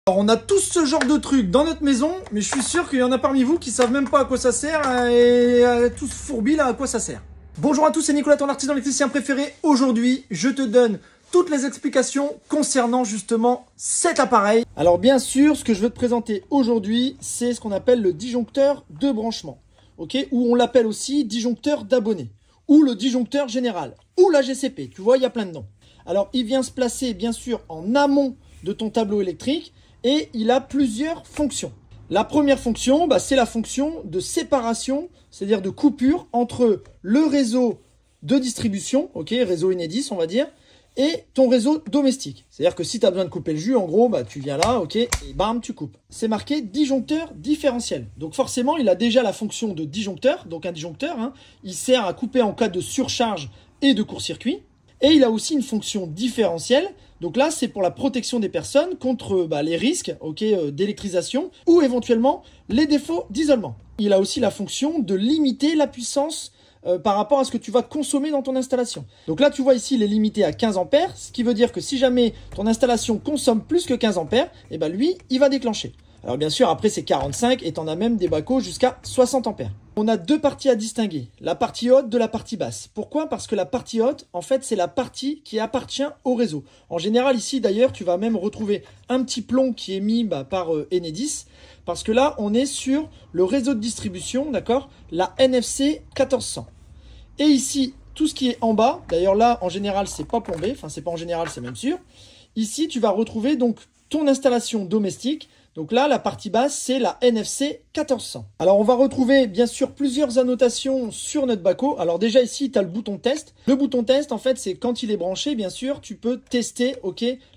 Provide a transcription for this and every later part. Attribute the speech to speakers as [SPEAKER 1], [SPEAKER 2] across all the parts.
[SPEAKER 1] Alors on a tous ce genre de trucs dans notre maison, mais je suis sûr qu'il y en a parmi vous qui savent même pas à quoi ça sert et tous fourbis là à quoi ça sert. Bonjour à tous, c'est Nicolas, ton artisan électricien préféré. Aujourd'hui, je te donne toutes les explications concernant justement cet appareil. Alors bien sûr, ce que je veux te présenter aujourd'hui, c'est ce qu'on appelle le disjoncteur de branchement, ok, ou on l'appelle aussi disjoncteur d'abonné, ou le disjoncteur général, ou la GCP. Tu vois, il y a plein de noms. Alors il vient se placer bien sûr en amont de ton tableau électrique. Et il a plusieurs fonctions. La première fonction, c'est la fonction de séparation, c'est-à-dire de coupure entre le réseau de distribution, ok, réseau Enedis on va dire, et ton réseau domestique. C'est-à-dire que si tu as besoin de couper le jus, en gros, tu viens là, ok, et bam, tu coupes. C'est marqué disjoncteur différentiel. Donc forcément, il a déjà la fonction de disjoncteur. Donc un disjoncteur, il sert à couper en cas de surcharge et de court-circuit. Et il a aussi une fonction différentielle. Donc là, c'est pour la protection des personnes contre les risques d'électrisation ou éventuellement les défauts d'isolement. Il a aussi la fonction de limiter la puissance par rapport à ce que tu vas consommer dans ton installation. Donc là, tu vois ici, il est limité à 15 ampères, ce qui veut dire que si jamais ton installation consomme plus que 15 ampères, lui, il va déclencher. Alors bien sûr, après c'est 45 et tu en as même des bacos jusqu'à 60 ampères. On a deux parties à distinguer, la partie haute de la partie basse. Pourquoi? Parce que la partie haute, en fait, c'est la partie qui appartient au réseau. En général, ici d'ailleurs, tu vas même retrouver un petit plomb qui est mis par Enedis, parce que là, on est sur le réseau de distribution, d'accord, la NFC 1400. Et ici, tout ce qui est en bas, d'ailleurs là, en général, c'est pas plombé, enfin c'est pas en général, c'est même sûr. Ici, tu vas retrouver donc ton installation domestique. Donc là, la partie basse, c'est la NFC 1400. Alors, on va retrouver, bien sûr, plusieurs annotations sur notre baco. Alors déjà, ici, tu as le bouton test. Le bouton test, en fait, c'est quand il est branché, bien sûr, tu peux tester,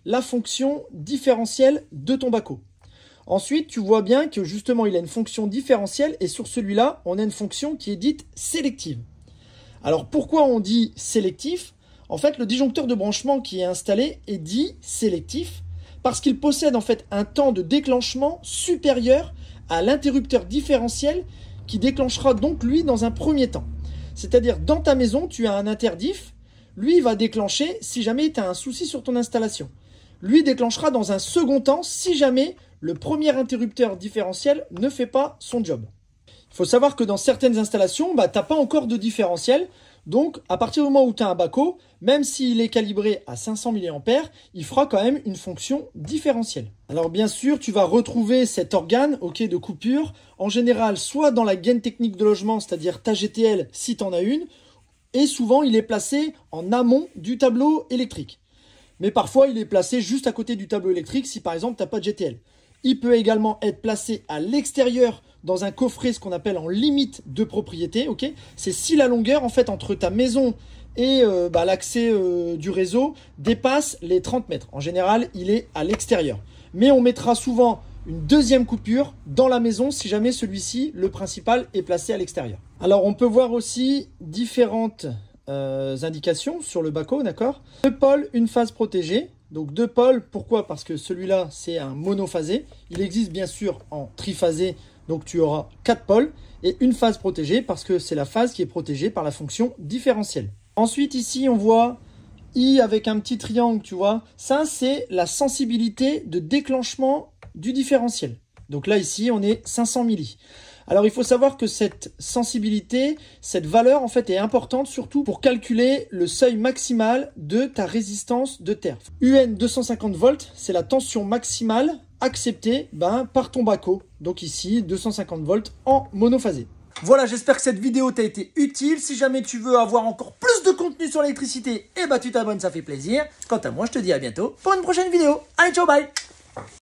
[SPEAKER 1] la fonction différentielle de ton baco. Ensuite, tu vois bien que, justement, il a une fonction différentielle et sur celui-là, on a une fonction qui est dite sélective. Alors, pourquoi on dit sélectif? En fait, le disjoncteur de branchement qui est installé est dit sélectif parce qu'il possède en fait un temps de déclenchement supérieur à l'interrupteur différentiel qui déclenchera donc lui dans un premier temps. C'est-à-dire dans ta maison, tu as un interdiff, lui il va déclencher si jamais tu as un souci sur ton installation. Lui déclenchera dans un second temps si jamais le premier interrupteur différentiel ne fait pas son job. Il faut savoir que dans certaines installations, tu n'as pas encore de différentiel. Donc, à partir du moment où tu as un baco, même s'il est calibré à 500 mA, il fera quand même une fonction différentielle. Alors bien sûr, tu vas retrouver cet organe de coupure, en général, soit dans la gaine technique de logement, c'est-à-dire ta GTL si tu en as une, et souvent il est placé en amont du tableau électrique. Mais parfois, il est placé juste à côté du tableau électrique si par exemple, tu n'as pas de GTL. Il peut également être placé à l'extérieur dans un coffret, ce qu'on appelle en limite de propriété. C'est si la longueur en fait entre ta maison et l'accès du réseau dépasse les 30 mètres. En général, il est à l'extérieur. Mais on mettra souvent une deuxième coupure dans la maison si jamais celui-ci, le principal, est placé à l'extérieur. Alors, on peut voir aussi différentes indications sur le baco, d'accord? 2 pôles, une phase protégée. Donc 2 pôles, pourquoi? Parce que celui-là, c'est un monophasé. Il existe bien sûr en triphasé, donc tu auras 4 pôles et une phase protégée parce que c'est la phase qui est protégée par la fonction différentielle. Ensuite, ici, on voit I avec un petit triangle, tu vois. Ça, c'est la sensibilité de déclenchement du différentiel. Donc là, ici, on est 500 milli. Alors, il faut savoir que cette sensibilité, cette valeur, en fait, est importante surtout pour calculer le seuil maximal de ta résistance de terre. UN 250 volts, c'est la tension maximale acceptée par ton baco. Donc ici, 250 volts en monophasé. Voilà, j'espère que cette vidéo t'a été utile. Si jamais tu veux avoir encore plus de contenu sur l'électricité, tu t'abonnes, ça fait plaisir. Quant à moi, je te dis à bientôt pour une prochaine vidéo. Allez, ciao, bye!